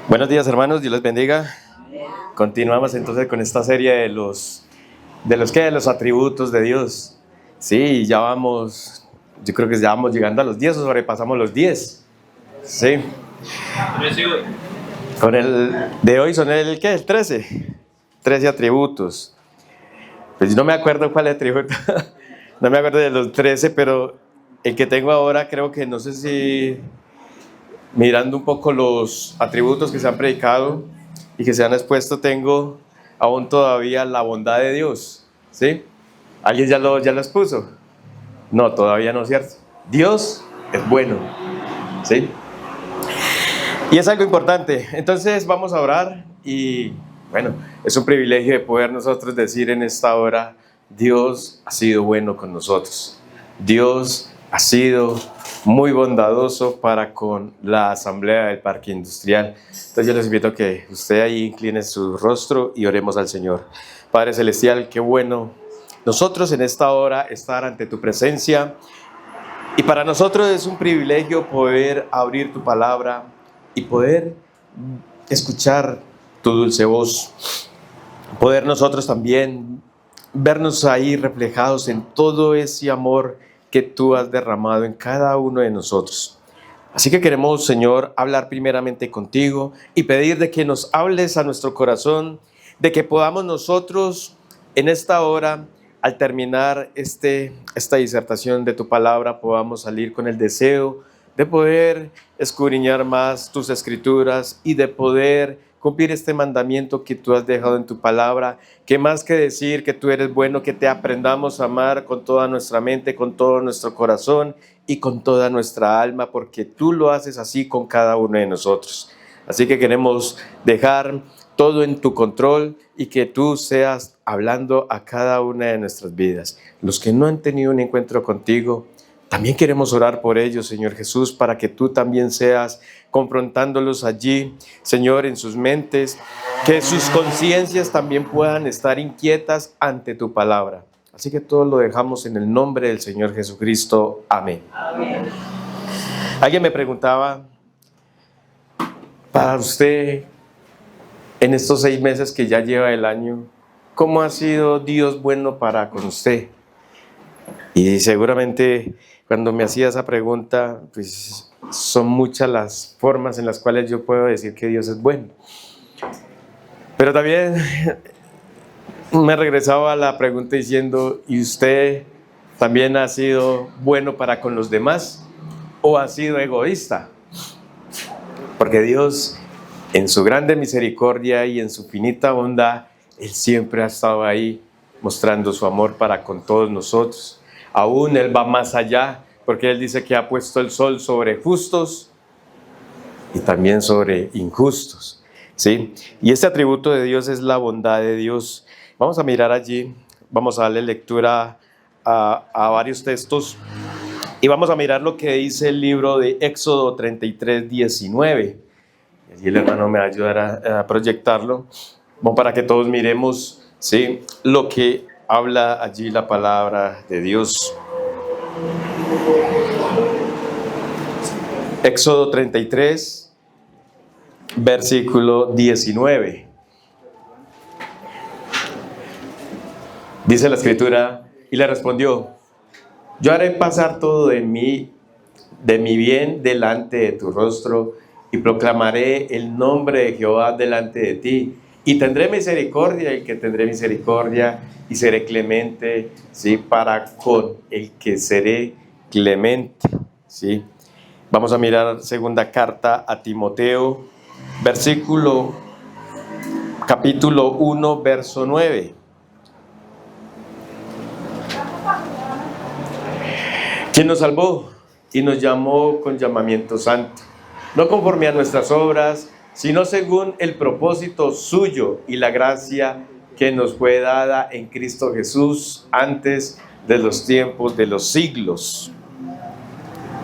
Buenos días, hermanos, Dios les bendiga. Continuamos entonces con esta serie de los atributos de Dios. Sí, ya vamos, yo creo que ya vamos llegando a los 10 o sobrepasamos los 10. Sí. Con el de hoy son el 13. 13 atributos. Pues yo no me acuerdo cuál atributo. No me acuerdo de los 13, pero el que tengo ahora creo que no sé si mirando un poco los atributos que se han predicado y que se han expuesto, tengo aún todavía la bondad de Dios. ¿Sí? ¿Alguien ya lo expuso? No, todavía no es cierto. Dios es bueno. ¿Sí? Y es algo importante. Entonces vamos a orar y bueno, es un privilegio de poder nosotros decir en esta hora, Dios ha sido bueno con nosotros. Dios ha sido muy bondadoso para con la Asamblea del Parque Industrial. Entonces yo les invito a que usted ahí incline su rostro y oremos al Señor. Padre Celestial, qué bueno nosotros en esta hora estar ante tu presencia. Y para nosotros es un privilegio poder abrir tu palabra y poder escuchar tu dulce voz. Poder nosotros también vernos ahí reflejados en todo ese amor que tú has derramado en cada uno de nosotros. Así que queremos, Señor, hablar primeramente contigo y pedir de que nos hables a nuestro corazón, de que podamos nosotros en esta hora, al terminar esta disertación de tu palabra, podamos salir con el deseo de poder escudriñar más tus escrituras y de poder cumplir este mandamiento que tú has dejado en tu palabra, que más que decir que tú eres bueno, que te aprendamos a amar con toda nuestra mente, con todo nuestro corazón y con toda nuestra alma, porque tú lo haces así con cada uno de nosotros. Así que queremos dejar todo en tu control y que tú seas hablando a cada una de nuestras vidas. Los que no han tenido un encuentro contigo, también queremos orar por ellos, Señor Jesús, para que tú también seas confrontándolos allí, Señor, en sus mentes, que sus conciencias también puedan estar inquietas ante tu palabra. Así que todo lo dejamos en el nombre del Señor Jesucristo. Amén. Amén. Alguien me preguntaba, para usted, en estos 6 meses que ya lleva el año, ¿cómo ha sido Dios bueno para con usted? Y seguramente cuando me hacía esa pregunta, pues son muchas las formas en las cuales yo puedo decir que Dios es bueno. Pero también me regresaba a la pregunta diciendo, ¿y usted también ha sido bueno para con los demás o ha sido egoísta? Porque Dios, en su grande misericordia y en su finita bondad, Él siempre ha estado ahí mostrando su amor para con todos nosotros. Aún Él va más allá, porque Él dice que ha puesto el sol sobre justos y también sobre injustos, ¿sí? Y este atributo de Dios es la bondad de Dios. Vamos a mirar allí, vamos a darle lectura a varios textos y vamos a mirar lo que dice el libro de Éxodo 33, 19. Y el hermano me va a ayudar a proyectarlo, para que todos miremos, ¿sí?, lo que habla allí la palabra de Dios. Éxodo 33, versículo 19. Dice la escritura, y le respondió, yo haré pasar todo de mi bien delante de tu rostro, y proclamaré el nombre de Jehová delante de ti, y tendré misericordia el que tendré misericordia, y seré clemente, ¿sí?, para con el que seré clemente, ¿sí? Vamos a mirar segunda carta a Timoteo, capítulo 1, verso 9. Quien nos salvó y nos llamó con llamamiento santo, no conforme a nuestras obras, sino según el propósito suyo y la gracia que nos fue dada en Cristo Jesús antes de los tiempos de los siglos.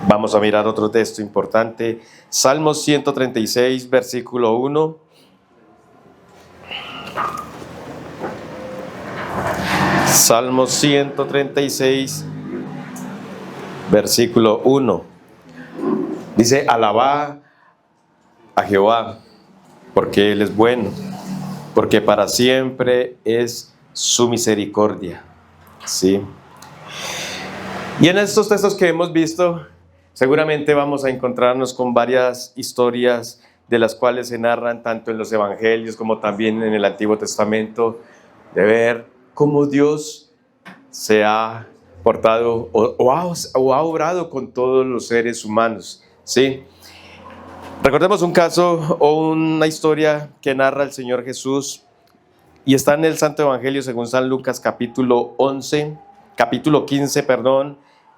Vamos a mirar otro texto importante, Salmos 136, versículo 1. Salmos 136, versículo 1. Dice, alabad a Jehová, porque Él es bueno, porque para siempre es su misericordia. ¿Sí? Y en estos textos que hemos visto, seguramente vamos a encontrarnos con varias historias de las cuales se narran tanto en los evangelios como también en el Antiguo Testamento, de ver cómo Dios se ha portado o ha obrado con todos los seres humanos. ¿Sí? Recordemos un caso o una historia que narra el Señor Jesús y está en el Santo Evangelio según San Lucas capítulo 15,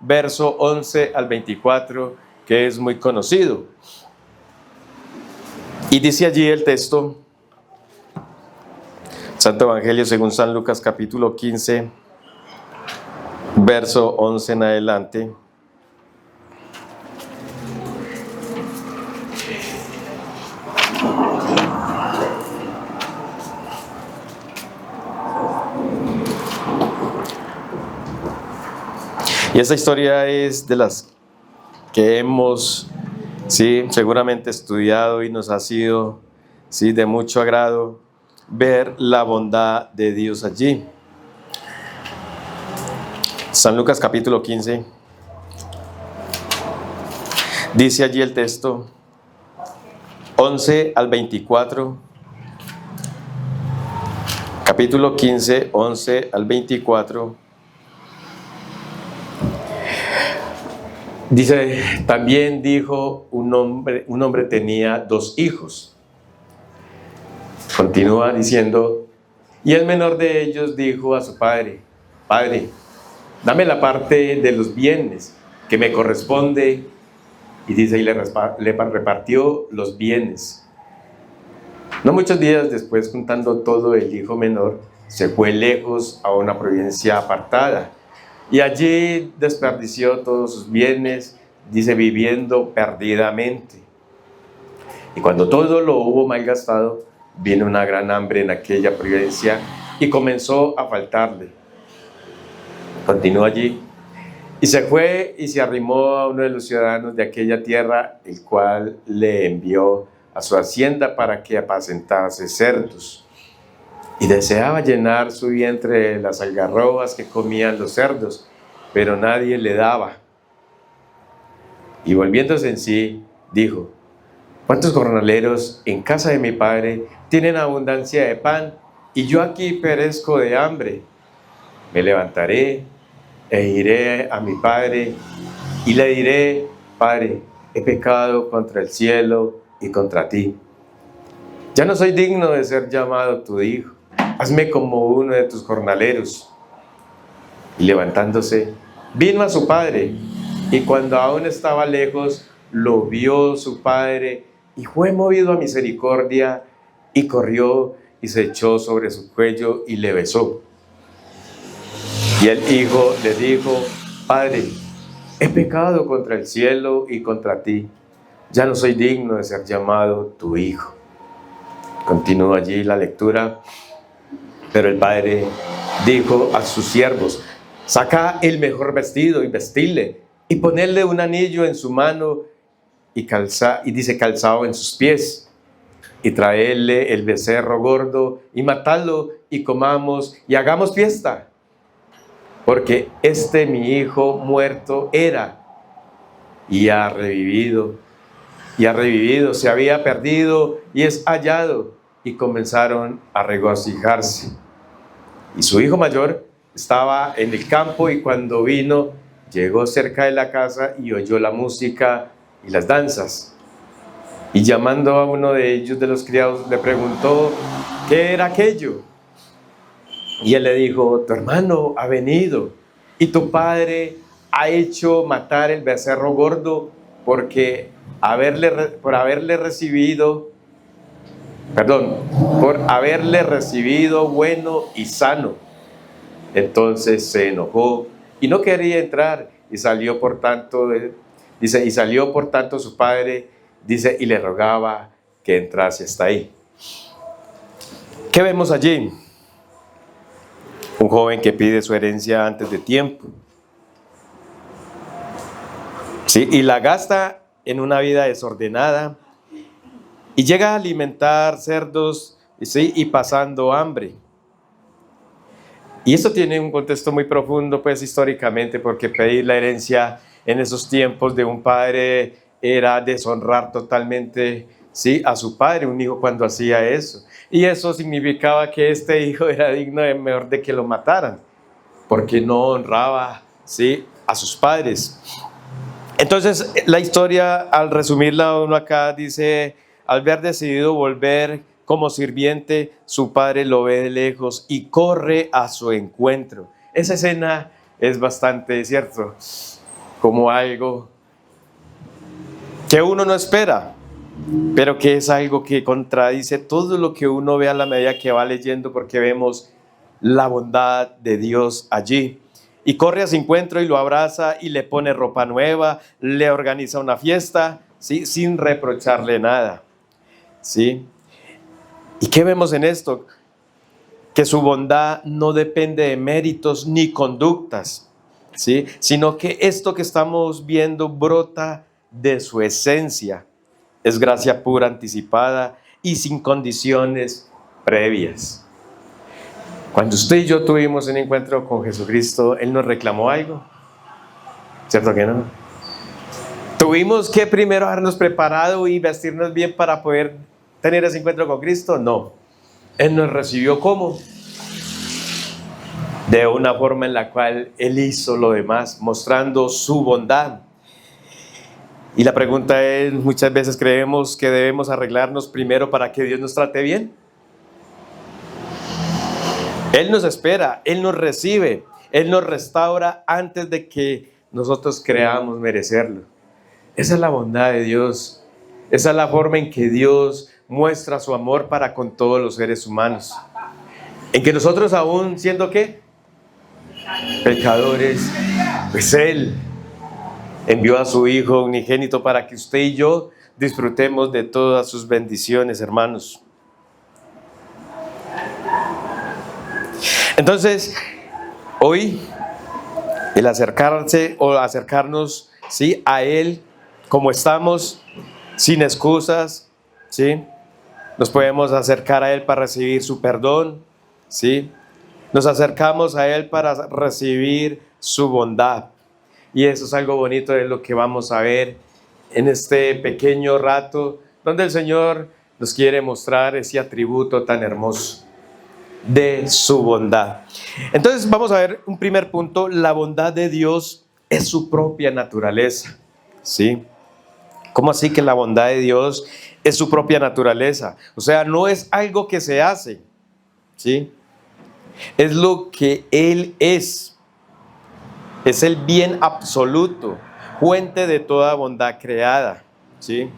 verso 11 al 24, que es muy conocido. Y dice allí el texto, Santo Evangelio según San Lucas capítulo 15, verso 11 en adelante. Y esta historia es de las que hemos, sí, seguramente estudiado y nos ha sido, sí, de mucho agrado ver la bondad de Dios allí. San Lucas capítulo 15, dice allí el texto, 11 al 24, capítulo 15, 11 al 24. Dice, también dijo un hombre tenía 2 hijos. Continúa diciendo, y el menor de ellos dijo a su padre, Padre, dame la parte de los bienes que me corresponde. Y dice, y le repartió los bienes. No muchos días después, juntando todo, el hijo menor se fue lejos a una provincia apartada. Y allí desperdició todos sus bienes, dice, viviendo perdidamente. Y cuando todo lo hubo malgastado, vino una gran hambre en aquella provincia y comenzó a faltarle. Continuó allí y se fue y se arrimó a uno de los ciudadanos de aquella tierra, el cual le envió a su hacienda para que apacentase cerdos. Y deseaba llenar su vientre de las algarrobas que comían los cerdos, pero nadie le daba. Y volviéndose en sí, dijo, ¿cuántos jornaleros en casa de mi padre tienen abundancia de pan, y yo aquí perezco de hambre? Me levantaré e iré a mi padre, y le diré, Padre, he pecado contra el cielo y contra ti. Ya no soy digno de ser llamado tu hijo. Hazme como uno de tus jornaleros. Y levantándose, vino a su padre, y cuando aún estaba lejos, lo vio su padre, y fue movido a misericordia, y corrió, y se echó sobre su cuello, y le besó. Y el hijo le dijo, Padre, he pecado contra el cielo y contra ti. Ya no soy digno de ser llamado tu hijo. Continúa allí la lectura. Pero el padre dijo a sus siervos, saca el mejor vestido y vestidle, y ponedle un anillo en su mano y dice calzado en sus pies, y traedle el becerro gordo y matadlo y comamos y hagamos fiesta, porque mi hijo muerto era y ha revivido, se había perdido y es hallado. Y comenzaron a regocijarse. Y su hijo mayor estaba en el campo, y cuando vino, llegó cerca de la casa y oyó la música y las danzas. Y llamando a uno de ellos, de los criados, le preguntó qué era aquello. Y él le dijo, tu hermano ha venido, y tu padre ha hecho matar el becerro gordo, por haberle recibido bueno y sano. Entonces se enojó y no quería entrar, y salió por tanto su padre, dice, y le rogaba que entrase hasta ahí. ¿Qué vemos allí? Un joven que pide su herencia antes de tiempo. Sí, y la gasta en una vida desordenada, y llega a alimentar cerdos, ¿sí? Y pasando hambre. Y esto tiene un contexto muy profundo, pues históricamente, porque pedir la herencia en esos tiempos de un padre era deshonrar totalmente, ¿sí? A su padre, un hijo cuando hacía eso. Y eso significaba que este hijo era digno de mejor de que lo mataran, porque no honraba, ¿sí? A sus padres. Entonces, la historia, al resumirla uno acá, dice: al haber decidido volver como sirviente, su padre lo ve de lejos y corre a su encuentro. Esa escena es bastante cierto, como algo que uno no espera, pero que es algo que contradice todo lo que uno ve a la medida que va leyendo, porque vemos la bondad de Dios allí. Y corre a su encuentro y lo abraza y le pone ropa nueva, le organiza una fiesta, ¿sí? Sin reprocharle nada, ¿sí? ¿Y qué vemos en esto? Que su bondad no depende de méritos ni conductas, ¿sí? Sino que esto que estamos viendo brota de su esencia. Es gracia pura, anticipada y sin condiciones previas. Cuando usted y yo tuvimos un encuentro con Jesucristo, Él nos reclamó algo, ¿cierto que no? ¿Tuvimos que primero habernos preparado y vestirnos bien para poder tener ese encuentro con Cristo? No. Él nos recibió ¿cómo? De una forma en la cual Él hizo lo demás, mostrando su bondad. Y la pregunta es, muchas veces creemos que debemos arreglarnos primero para que Dios nos trate bien. Él nos espera, Él nos recibe, Él nos restaura antes de que nosotros creamos merecerlo. Esa es la bondad de Dios. Esa es la forma en que Dios muestra su amor para con todos los seres humanos. En que nosotros, aún siendo ¿qué? Pecadores, pues Él envió a su Hijo unigénito para que usted y yo disfrutemos de todas sus bendiciones, hermanos. Entonces, hoy, el acercarse o acercarnos, ¿sí? A Él, como estamos, sin excusas, ¿sí? Nos podemos acercar a Él para recibir su perdón, ¿sí? Nos acercamos a Él para recibir su bondad. Y eso es algo bonito de lo que vamos a ver en este pequeño rato, donde el Señor nos quiere mostrar ese atributo tan hermoso de su bondad. Entonces vamos a ver un primer punto: la bondad de Dios es su propia naturaleza, ¿sí? ¿Cómo así que la bondad de Dios es su propia naturaleza? O sea, no es algo que se hace, ¿sí? Es lo que Él es el bien absoluto, fuente de toda bondad creada, ¿sí?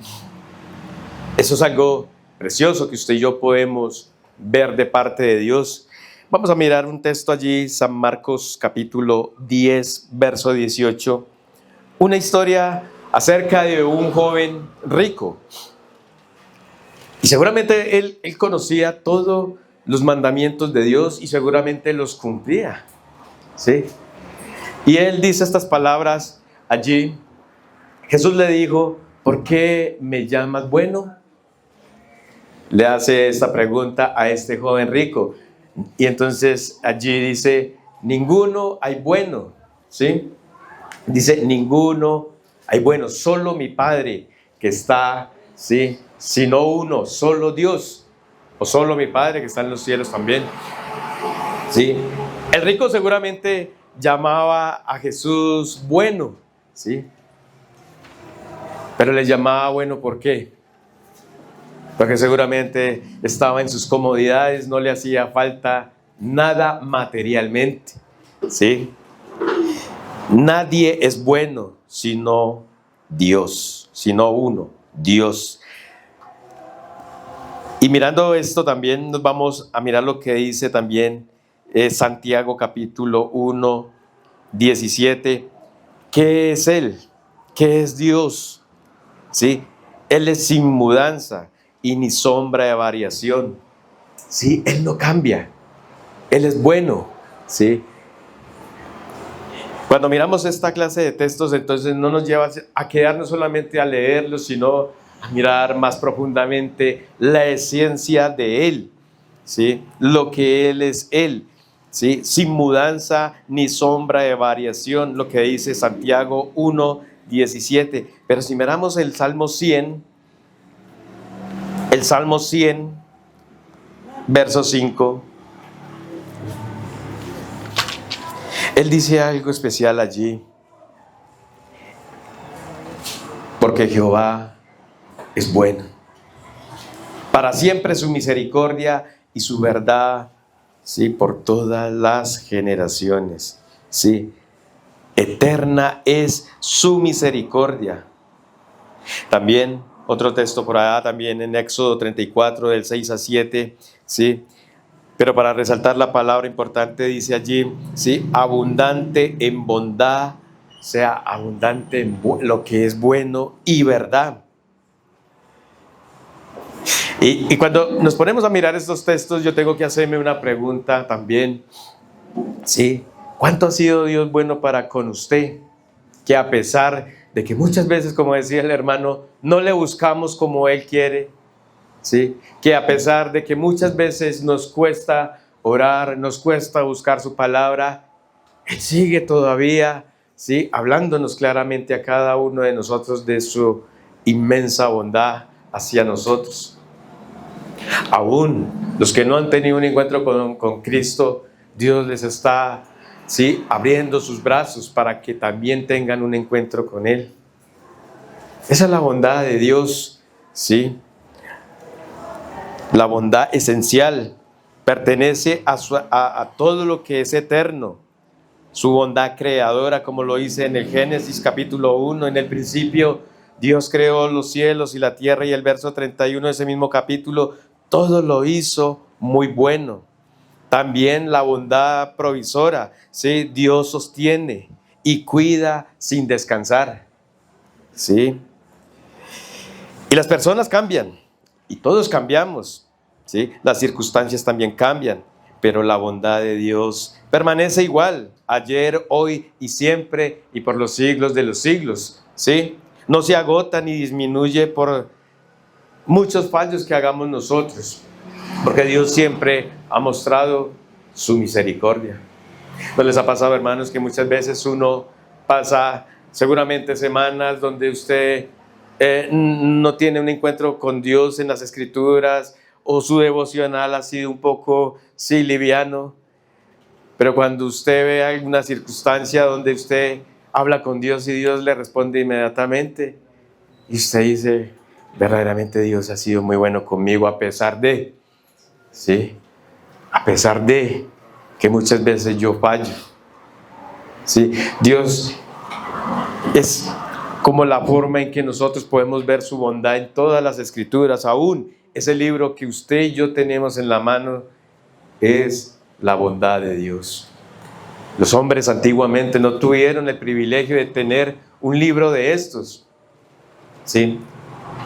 Eso es algo precioso que usted y yo podemos ver de parte de Dios. Vamos a mirar un texto allí, San Marcos capítulo 10, verso 18. Una historia acerca de un joven rico. Y seguramente él conocía todos los mandamientos de Dios y seguramente los cumplía, ¿sí? Y él dice estas palabras allí. Jesús le dijo: ¿por qué me llamas bueno? Le hace esta pregunta a este joven rico. Y entonces allí dice: ninguno hay bueno, ¿sí? Dice: ninguno hay bueno, solo mi Padre que está, ¿sí? Sino uno, solo Dios, o solo mi Padre que está en los cielos también, ¿sí? El rico seguramente llamaba a Jesús bueno, ¿sí? Pero le llamaba bueno, ¿por qué? Porque seguramente estaba en sus comodidades, no le hacía falta nada materialmente, ¿sí? Nadie es bueno sino Dios, sino uno, Dios. Y mirando esto también nos vamos a mirar lo que dice también Santiago capítulo 1, 17. ¿Qué es Él? ¿Qué es Dios? ¿Sí? Él es sin mudanza y ni sombra de variación, ¿sí? Él no cambia, Él es bueno, ¿sí? Cuando miramos esta clase de textos, entonces no nos lleva a quedarnos solamente a leerlos, sino a mirar más profundamente la esencia de Él, ¿sí? Lo que Él es Él, ¿sí? Sin mudanza ni sombra de variación, lo que dice Santiago 1:17. Pero si miramos el Salmo 100, verso 5, Él dice algo especial allí. Porque Jehová es bueno. Para siempre su misericordia y su verdad, sí, por todas las generaciones, sí. Eterna es su misericordia. También otro texto por allá, también en Éxodo 34, del 6-7, sí. Pero para resaltar la palabra importante dice allí, sí, abundante en bondad, sea abundante en lo que es bueno y verdad. Y cuando nos ponemos a mirar estos textos, yo tengo que hacerme una pregunta también, sí, ¿cuánto ha sido Dios bueno para con usted? Que a pesar de que muchas veces, como decía el hermano, no le buscamos como Él quiere, ¿sí? Que a pesar de que muchas veces nos cuesta orar, nos cuesta buscar su palabra, Él sigue todavía, ¿sí? Hablándonos claramente a cada uno de nosotros de su inmensa bondad hacia nosotros. Aún los que no han tenido un encuentro con Cristo, Dios les está, ¿sí?, abriendo sus brazos para que también tengan un encuentro con Él. Esa es la bondad de Dios, ¿sí? La bondad esencial pertenece a todo lo que es eterno. Su bondad creadora, como lo dice en el Génesis capítulo 1, en el principio Dios creó los cielos y la tierra, y el verso 31 de ese mismo capítulo, todo lo hizo muy bueno. También la bondad provisora, ¿sí? Dios sostiene y cuida sin descansar, ¿sí? Y las personas cambian, y todos cambiamos, ¿sí? Las circunstancias también cambian, pero la bondad de Dios permanece igual, ayer, hoy y siempre, y por los siglos de los siglos, ¿sí? No se agota ni disminuye por muchos fallos que hagamos nosotros, porque Dios siempre ha mostrado su misericordia. ¿No les ha pasado, hermanos, que muchas veces uno pasa seguramente semanas donde usted no tiene un encuentro con Dios en las Escrituras, o su devocional ha sido un poco, sí, liviano, pero cuando usted ve alguna circunstancia donde usted habla con Dios y Dios le responde inmediatamente, y usted dice, verdaderamente Dios ha sido muy bueno conmigo a pesar de, ¿sí? A pesar de que muchas veces yo fallo, ¿sí? Dios es como la forma en que nosotros podemos ver su bondad en todas las Escrituras. Aún ese libro que usted y yo tenemos en la mano es la bondad de Dios. Los hombres antiguamente no tuvieron el privilegio de tener un libro de estos, ¿sí?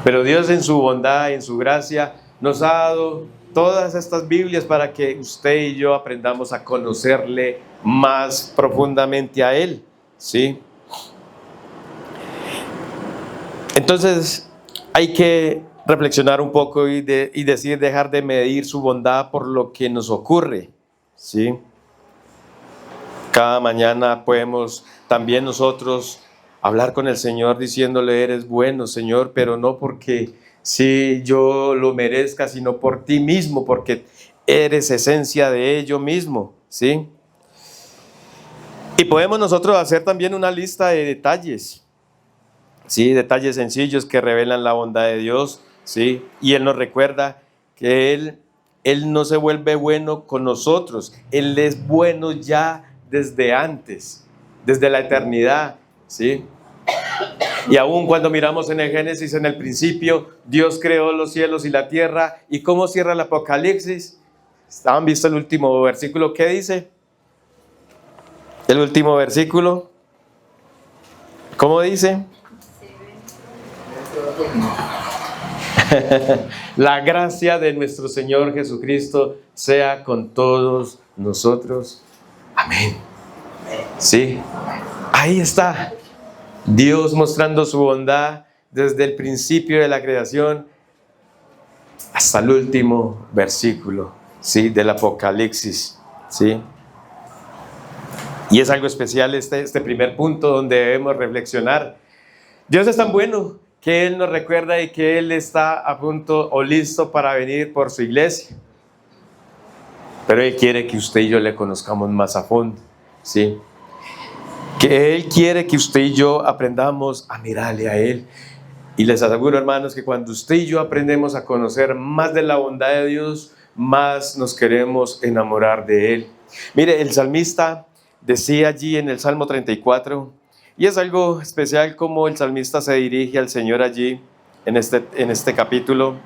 Pero Dios en su bondad, en su gracia, nos ha dado todas estas Biblias para que usted y yo aprendamos a conocerle más profundamente a Él, ¿sí? Entonces hay que reflexionar un poco y decir, dejar de medir su bondad por lo que nos ocurre, ¿sí? Cada mañana podemos también nosotros hablar con el Señor diciéndole, eres bueno, Señor, pero no porque sí yo lo merezca, sino por ti mismo, porque eres esencia de ello mismo, ¿sí? Y podemos nosotros hacer también una lista de detalles, ¿sí? Detalles sencillos que revelan la bondad de Dios, ¿sí? Y Él nos recuerda que Él no se vuelve bueno con nosotros, Él es bueno ya desde antes, desde la eternidad, ¿sí? Y aún cuando miramos en el Génesis, en el principio, Dios creó los cielos y la tierra. ¿Y cómo cierra el Apocalipsis? ¿Han visto el último versículo? ¿Qué dice? El último versículo, ¿cómo dice? La gracia de nuestro Señor Jesucristo sea con todos nosotros. Amén. Sí, ahí está Dios mostrando su bondad desde el principio de la creación hasta el último versículo, ¿sí?, del Apocalipsis, ¿sí? Y es algo especial este primer punto donde debemos reflexionar. Dios es tan bueno que Él nos recuerda y que Él está a punto o listo para venir por su iglesia. Pero Él quiere que usted y yo le conozcamos más a fondo, ¿sí? Que Él quiere que usted y yo aprendamos a mirarle a Él. Y les aseguro, hermanos, que cuando usted y yo aprendemos a conocer más de la bondad de Dios, más nos queremos enamorar de Él. Mire, el salmista decía allí en el Salmo 34, y es algo especial como el salmista se dirige al Señor allí en este capítulo.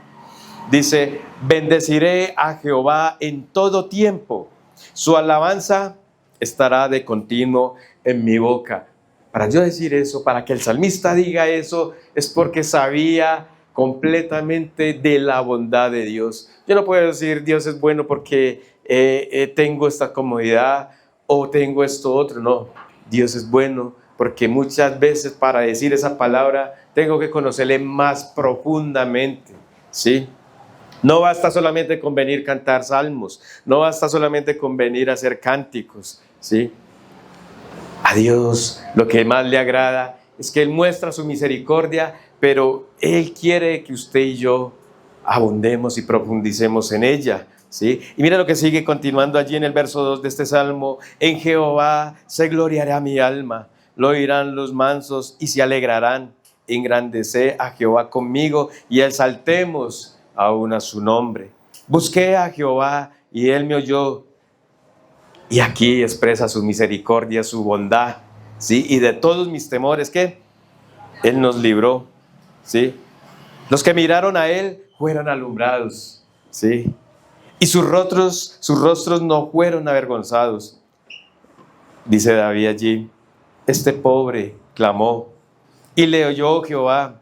Dice: bendeciré a Jehová en todo tiempo, su alabanza estará de continuo en mi boca. Para yo decir eso, para que el salmista diga eso, es porque sabía completamente de la bondad de Dios. Yo no puedo decir Dios es bueno porque tengo esta comodidad o tengo esto otro. No, Dios es bueno porque muchas veces para decir esa palabra tengo que conocerle más profundamente, ¿sí? No basta solamente con venir a cantar salmos, no basta solamente con venir a hacer cánticos, ¿sí? A Dios lo que más le agrada es que Él muestra su misericordia, pero Él quiere que usted y yo abundemos y profundicemos en ella, ¿sí? Y mira lo que sigue continuando allí en el verso 2 de este salmo: en Jehová se gloriará mi alma, lo oirán los mansos y se alegrarán. Engrandecé a Jehová conmigo y exaltemos aún a su nombre. Busqué a Jehová y Él me oyó. Y aquí expresa su misericordia, su bondad, ¿sí? Y de todos mis temores, ¿qué? Él nos libró, ¿sí? Los que miraron a Él fueron alumbrados, ¿sí? Y sus rostros no fueron avergonzados. Dice David allí: este pobre clamó y le oyó Jehová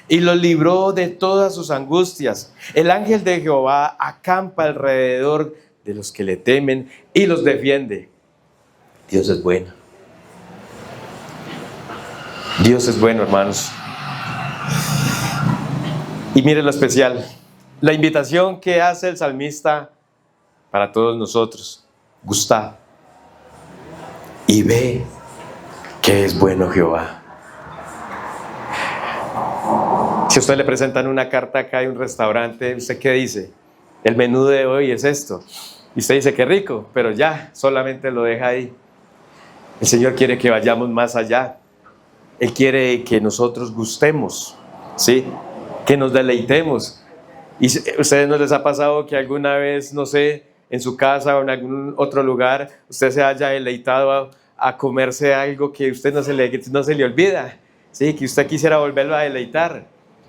y lo libró de todas sus angustias. El ángel de Jehová acampa alrededor de los que le temen y los defiende. Dios es bueno. Dios es bueno, hermanos. Y mire lo especial, la invitación que hace el salmista para todos nosotros: gusta y ve que es bueno Jehová. Si a usted le presentan una carta acá de un restaurante, ¿usted qué dice? El menú de hoy es esto. Y usted dice: qué rico, pero ya, solamente lo deja ahí. El Señor quiere que vayamos más allá. Él quiere que nosotros gustemos, ¿sí? Que nos deleitemos. ¿Y a ustedes no les ha pasado que alguna vez, no sé, en su casa o en algún otro lugar, usted se haya deleitado a comerse algo que a usted no se le olvida, ¿sí? Que usted quisiera volverlo a deleitar?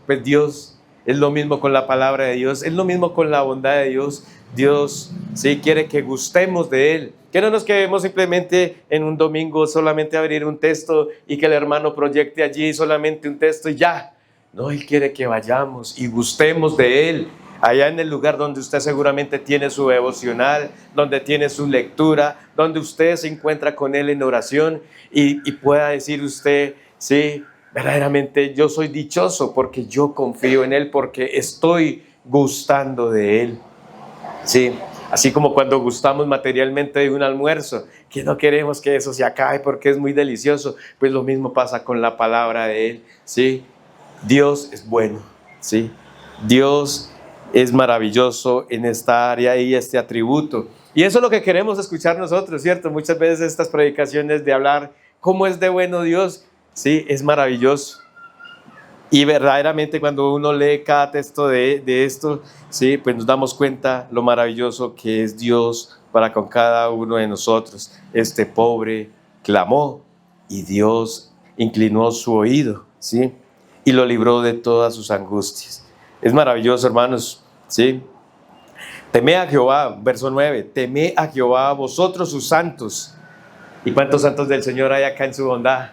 Pues Dios es lo mismo con la palabra de Dios, es lo mismo con la bondad de Dios. Dios, sí, quiere que gustemos de Él, que no nos quedemos simplemente en un domingo solamente a abrir un texto y que el hermano proyecte allí solamente un texto y ya. No, Él quiere que vayamos y gustemos de Él, allá en el lugar donde usted seguramente tiene su devocional, donde tiene su lectura, donde usted se encuentra con Él en oración y pueda decir usted: sí, verdaderamente yo soy dichoso porque yo confío en Él, porque estoy gustando de Él. Sí, así como cuando gustamos materialmente de un almuerzo, que no queremos que eso se acabe porque es muy delicioso, pues lo mismo pasa con la palabra de Él, ¿sí? Dios es bueno, ¿sí? Dios es maravilloso en esta área y este atributo. Y eso es lo que queremos escuchar nosotros, ¿cierto? Muchas veces estas predicaciones de hablar cómo es de bueno Dios, sí, es maravilloso. Y verdaderamente cuando uno lee cada texto de esto, sí, pues nos damos cuenta lo maravilloso que es Dios para con cada uno de nosotros. Este pobre clamó y Dios inclinó su oído, ¿sí? Y lo libró de todas sus angustias. Es maravilloso, hermanos, ¿sí? Temed a Jehová, verso 9, temed a Jehová vosotros sus santos. ¿Y cuántos santos del Señor hay acá en su bondad?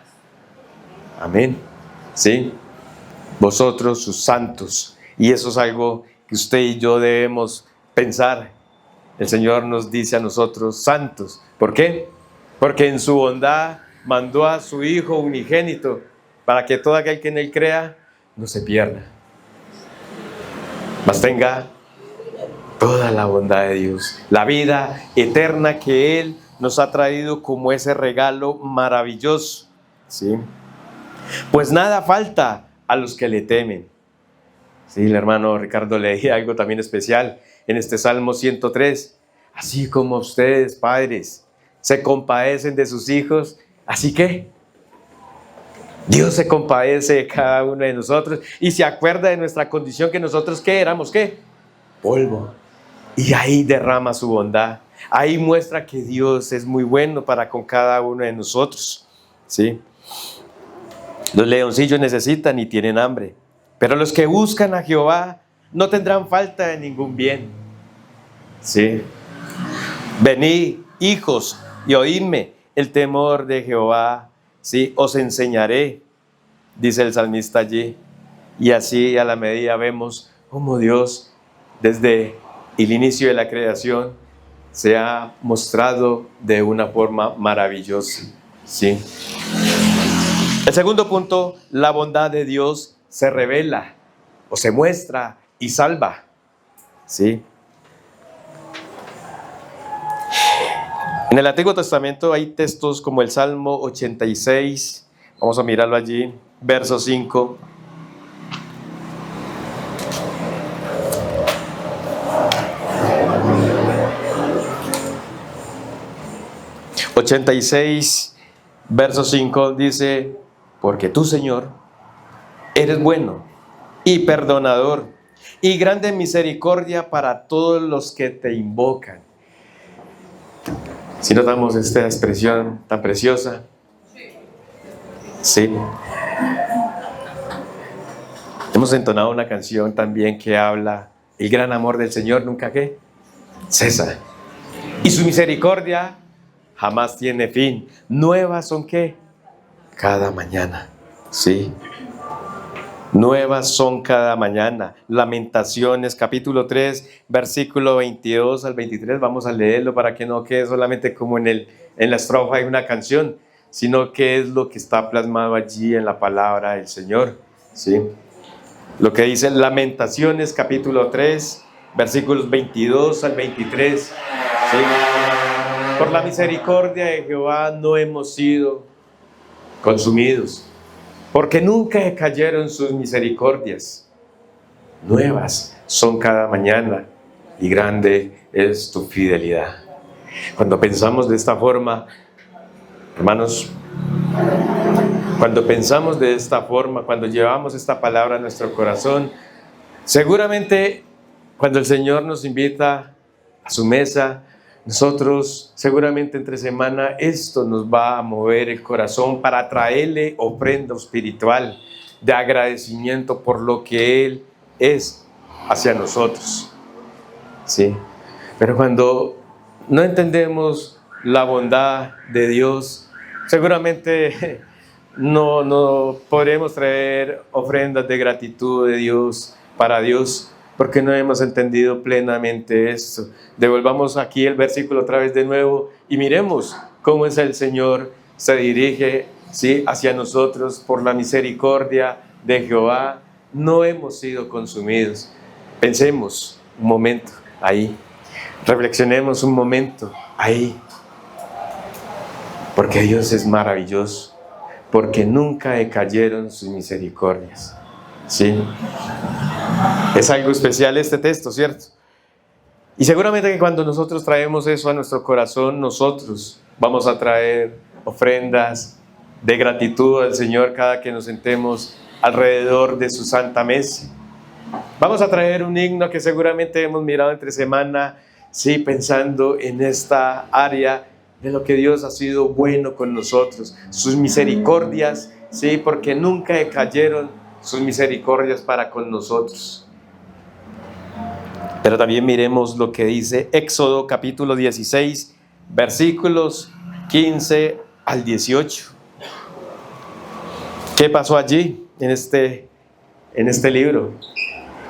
Amén, ¿sí? Vosotros sus santos. Y eso es algo que usted y yo debemos pensar. El Señor nos dice a nosotros santos. ¿Por qué? Porque en su bondad mandó a su Hijo unigénito para que todo aquel que en Él crea no se pierda, mas tenga toda la bondad de Dios, la vida eterna que Él nos ha traído como ese regalo maravilloso, ¿sí? Pues nada falta a los que le temen. Sí, el hermano Ricardo leía algo también especial en este Salmo 103. Así como ustedes, padres, se compadecen de sus hijos, así que Dios se compadece de cada uno de nosotros y se acuerda de nuestra condición, que nosotros, ¿qué éramos? ¿Qué? Polvo. Y ahí derrama su bondad. Ahí muestra que Dios es muy bueno para con cada uno de nosotros, ¿sí? Los leoncillos necesitan y tienen hambre, pero los que buscan a Jehová no tendrán falta de ningún bien, ¿sí? Venid, hijos, y oídme el temor de Jehová, ¿sí? Os enseñaré, dice el salmista allí. Y así a la medida vemos cómo Dios, desde el inicio de la creación, se ha mostrado de una forma maravillosa, ¿sí? El segundo punto, la bondad de Dios se revela o se muestra y salva, ¿sí? En el Antiguo Testamento hay textos como el Salmo 86, vamos a mirarlo allí, verso 5. Verso 5 dice: porque tú, Señor, eres bueno y perdonador y grande en misericordia para todos los que te invocan. Si notamos esta expresión tan preciosa, sí. Hemos entonado una canción también que habla: el gran amor del Señor nunca, ¿qué? Cesa, y su misericordia jamás tiene fin. Nuevas son, ¿qué? Cada mañana, ¿sí? Nuevas son cada mañana. Lamentaciones, capítulo 3, versículo 22 al 23. Vamos a leerlo para que no quede solamente como en la estrofa de una canción, sino que es lo que está plasmado allí en la palabra del Señor, ¿sí? Lo que dice Lamentaciones, capítulo 3, versículos 22 al 23, ¿sí? Por la misericordia de Jehová no hemos sido consumidos, porque nunca cayeron sus misericordias. Nuevas son cada mañana, y grande es tu fidelidad. Cuando pensamos de esta forma, hermanos, cuando pensamos de esta forma, cuando llevamos esta palabra a nuestro corazón, seguramente cuando el Señor nos invita a su mesa, nosotros seguramente entre semana esto nos va a mover el corazón para traerle ofrenda espiritual de agradecimiento por lo que Él es hacia nosotros, ¿sí? Pero cuando no entendemos la bondad de Dios, seguramente no podremos traer ofrendas de gratitud de Dios para Dios, porque no hemos entendido plenamente esto. Devolvamos aquí el versículo otra vez de nuevo y miremos cómo es el Señor se dirige, ¿sí?, hacia nosotros. Por la misericordia de Jehová no hemos sido consumidos. Pensemos un momento ahí, reflexionemos un momento ahí, porque Dios es maravilloso, porque nunca decayeron sus misericordias, ¿sí? Es algo especial este texto, ¿cierto? Y seguramente que cuando nosotros traemos eso a nuestro corazón, nosotros vamos a traer ofrendas de gratitud al Señor cada que nos sentemos alrededor de su santa mesa. Vamos a traer un himno que seguramente hemos mirado entre semana, sí, pensando en esta área de lo que Dios ha sido bueno con nosotros, sus misericordias, sí, porque nunca decayeron sus misericordias para con nosotros. Pero también miremos lo que dice Éxodo capítulo 16, versículos 15 al 18. ¿Qué pasó allí en este libro?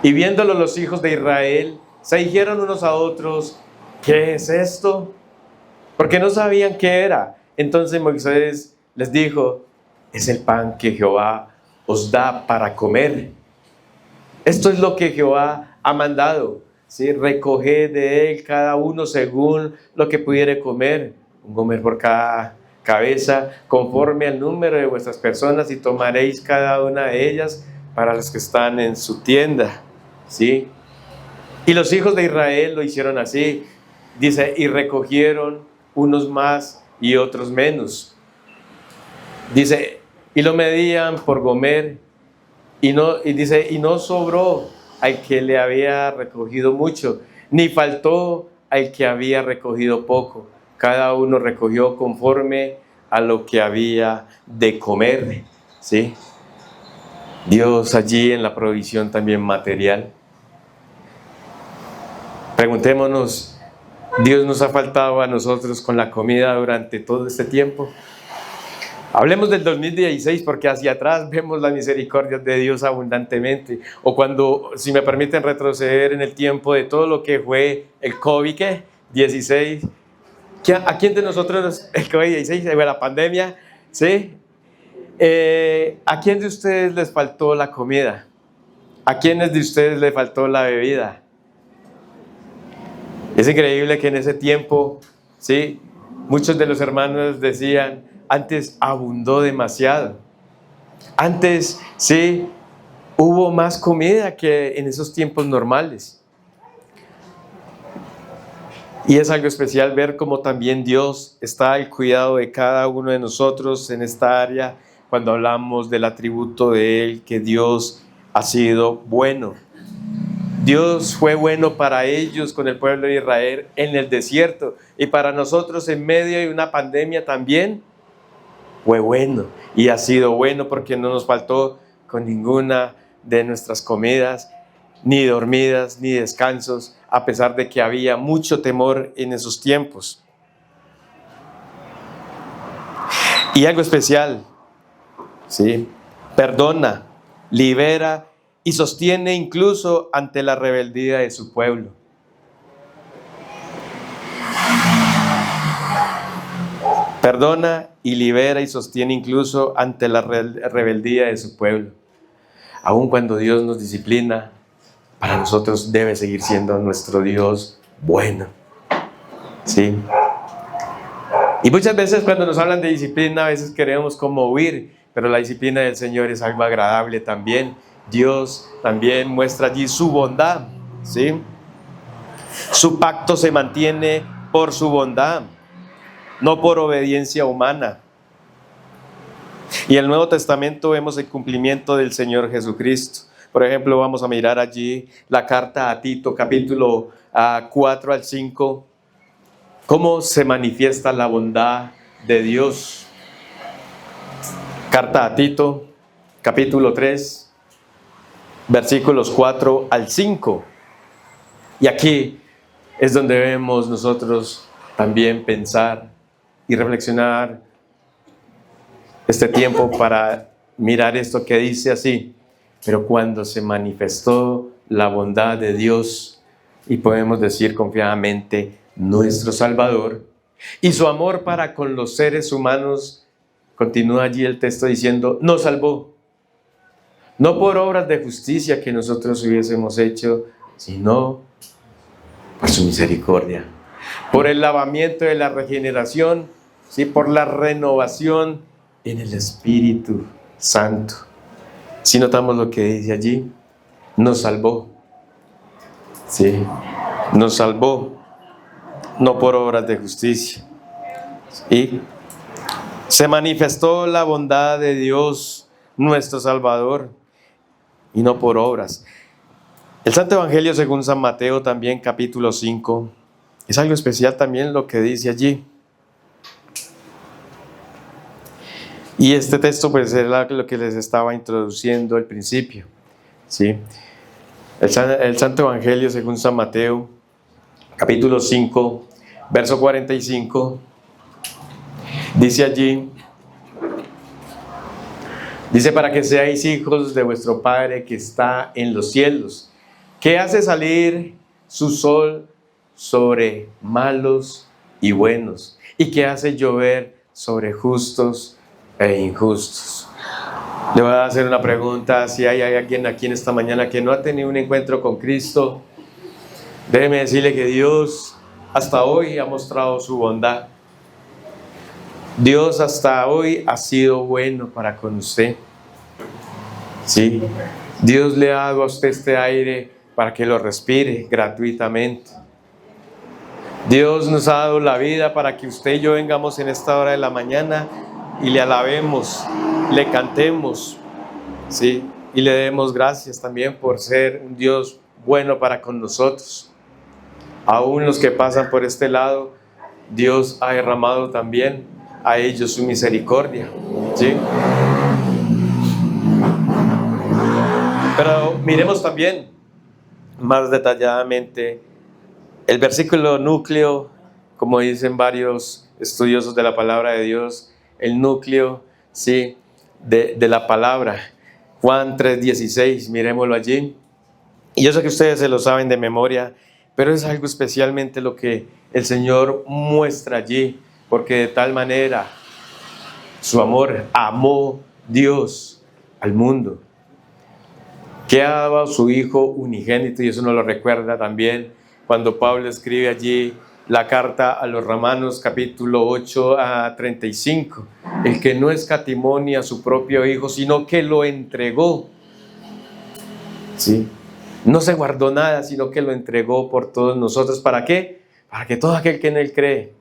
Y viéndolo los hijos de Israel, se dijeron unos a otros: ¿qué es esto? Porque no sabían qué era. Entonces Moisés les dijo: es el pan que Jehová os da para comer. Esto es lo que Jehová ha mandado, ¿sí? Recoged de él cada uno según lo que pudiere comer, un comer por cada cabeza, conforme al número de vuestras personas, y tomaréis cada una de ellas para los que están en su tienda, ¿sí? Y los hijos de Israel lo hicieron así, dice, y recogieron unos más y otros menos. Dice, y lo medían por gomer, y no sobró al que le había recogido mucho, ni faltó al que había recogido poco. Cada uno recogió conforme a lo que había de comer, ¿sí? Dios allí en la provisión también material. Preguntémonos, ¿Dios nos ha faltado a nosotros con la comida durante todo este tiempo? Hablemos del 2016 porque hacia atrás vemos la misericordia de Dios abundantemente. O cuando, si me permiten retroceder en el tiempo de todo lo que fue el COVID-16. ¿A quién de nosotros el COVID-16, la pandemia, sí? ¿A quién de ustedes les faltó la comida? ¿A quiénes de ustedes les faltó la bebida? Es increíble que en ese tiempo, ¿sí? Muchos de los hermanos decían, antes abundó demasiado. Antes, sí, hubo más comida que en esos tiempos normales. Y es algo especial ver cómo también Dios está al cuidado de cada uno de nosotros en esta área, cuando hablamos del atributo de Él, que Dios ha sido bueno. Dios fue bueno para ellos con el pueblo de Israel en el desierto, y para nosotros en medio de una pandemia también fue bueno, y ha sido bueno porque no nos faltó con ninguna de nuestras comidas, ni dormidas, ni descansos, a pesar de que había mucho temor en esos tiempos. Y algo especial, ¿sí? Perdona, libera y sostiene incluso ante la rebeldía de su pueblo. Perdona y libera y sostiene incluso ante la rebeldía de su pueblo. Aun cuando Dios nos disciplina, para nosotros debe seguir siendo nuestro Dios bueno, ¿sí? Y muchas veces cuando nos hablan de disciplina, a veces queremos como huir, pero la disciplina del Señor es algo agradable también. Dios también muestra allí su bondad, ¿sí? Su pacto se mantiene por su bondad, no por obediencia humana. Y en el Nuevo Testamento vemos el cumplimiento del Señor Jesucristo. Por ejemplo, vamos a mirar allí la carta a Tito, capítulo 4 al 5, cómo se manifiesta la bondad de Dios. Carta a Tito, capítulo 3, versículos 4 al 5. Y aquí es donde vemos nosotros también pensar y reflexionar este tiempo para mirar esto que dice así. Pero cuando se manifestó la bondad de Dios, y podemos decir confiadamente, nuestro Salvador, y su amor para con los seres humanos, continúa allí el texto diciendo, nos salvó, no por obras de justicia que nosotros hubiésemos hecho, sino por su misericordia, por el lavamiento de la regeneración, ¿sí? Por la renovación en el Espíritu Santo. Si notamos lo que dice allí, nos salvó, ¿sí? Nos salvó, no por obras de justicia. Y se manifestó la bondad de Dios, nuestro Salvador, y no por obras. El Santo Evangelio según San Mateo también, capítulo 5, es algo especial también lo que dice allí. Y este texto pues era lo que les estaba introduciendo al principio, ¿sí? El Santo Evangelio según San Mateo, capítulo 5, verso 45, dice allí, dice, para que seáis hijos de vuestro Padre que está en los cielos, que hace salir su sol sobre malos y buenos, y que hace llover sobre justos e injustos. Le voy a hacer una pregunta: si hay alguien aquí en esta mañana que no ha tenido un encuentro con Cristo, déjeme decirle que Dios hasta hoy ha mostrado su bondad. Dios hasta hoy ha sido bueno para con usted. Sí, Dios le ha dado a usted este aire para que lo respire gratuitamente. Dios nos ha dado la vida para que usted y yo vengamos en esta hora de la mañana y le alabemos, le cantemos, ¿sí? Y le demos gracias también por ser un Dios bueno para con nosotros. Aún los que pasan por este lado, Dios ha derramado también a ellos su misericordia, ¿sí? Pero miremos también más detalladamente el versículo núcleo, como dicen varios estudiosos de la palabra de Dios, el núcleo, ¿sí?, de la palabra. Juan 3:16, miremoslo allí. Y yo sé que ustedes se lo saben de memoria, pero es algo especialmente lo que el Señor muestra allí, porque de tal manera su amor amó Dios al mundo, que ha dado a su Hijo unigénito, y eso nos lo recuerda también cuando Pablo escribe allí la carta a los Romanos, capítulo 8:35, el que no escatimó ni a su propio Hijo, sino que lo entregó, ¿sí? No se guardó nada, sino que lo entregó por todos nosotros. ¿Para qué? Para que todo aquel que en Él cree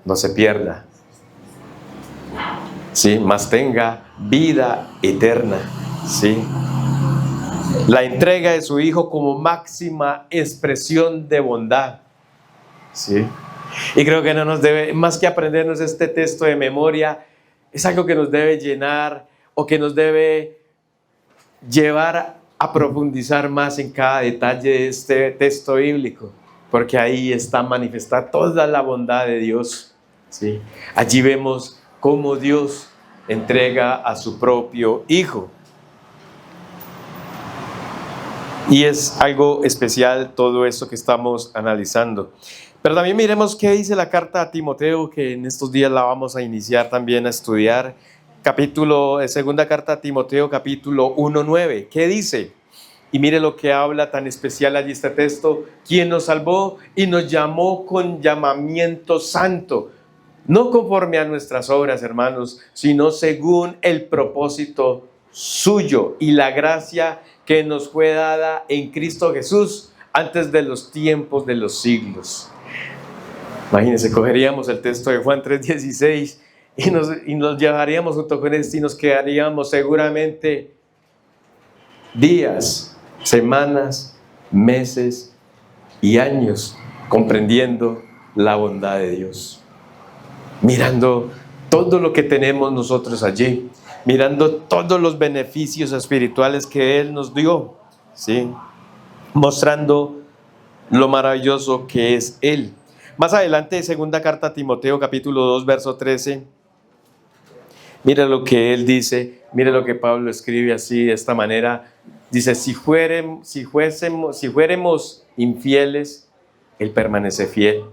no se pierda, ¿sí?, mas tenga vida eterna, ¿sí? La entrega de su Hijo como máxima expresión de bondad, ¿sí? Y creo que no nos debe, más que aprendernos este texto de memoria, es algo que nos debe llenar o que nos debe llevar a profundizar más en cada detalle de este texto bíblico, porque ahí está manifestada toda la bondad de Dios, ¿sí? Allí vemos cómo Dios entrega a su propio Hijo. Y es algo especial todo eso que estamos analizando. Pero también miremos qué dice la carta a Timoteo, que en estos días la vamos a iniciar también a estudiar. Segunda carta a Timoteo, capítulo 1:9. ¿Qué dice? Y mire lo que habla tan especial allí este texto: quien nos salvó y nos llamó con llamamiento santo, no conforme a nuestras obras, hermanos, sino según el propósito suyo y la gracia que nos fue dada en Cristo Jesús antes de los tiempos de los siglos. Imagínense, cogeríamos el texto de Juan 3:16 y nos llevaríamos junto con este y nos quedaríamos seguramente días, semanas, meses y años comprendiendo la bondad de Dios, mirando todo lo que tenemos nosotros allí, mirando todos los beneficios espirituales que Él nos dio, ¿sí?, mostrando lo maravilloso que es Él. Más adelante, segunda carta a Timoteo, capítulo 2, verso 13, mira lo que él dice, mira lo que Pablo escribe así, de esta manera. Dice: si fuéremos infieles, Él permanece fiel.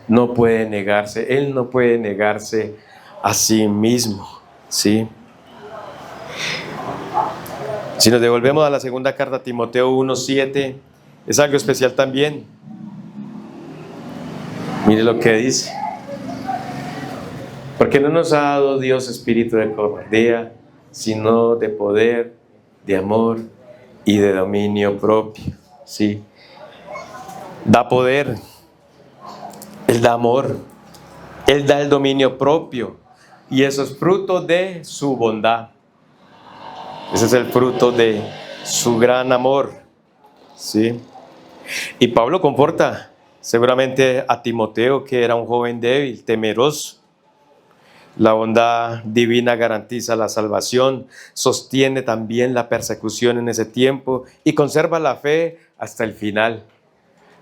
No puede negarse, Él no puede negarse a sí mismo, ¿sí? Si nos devolvemos a la segunda carta a Timoteo 1:7, es algo especial también. Mire lo que dice: porque no nos ha dado Dios espíritu de cobardía, sino de poder, de amor y de dominio propio, ¿sí? Da poder, Él da amor, Él da el dominio propio, y eso es fruto de su bondad. Ese es el fruto de su gran amor, ¿sí? Y Pablo conforta seguramente a Timoteo, que era un joven débil, temeroso. La bondad divina garantiza la salvación, sostiene también la persecución en ese tiempo y conserva la fe hasta el final.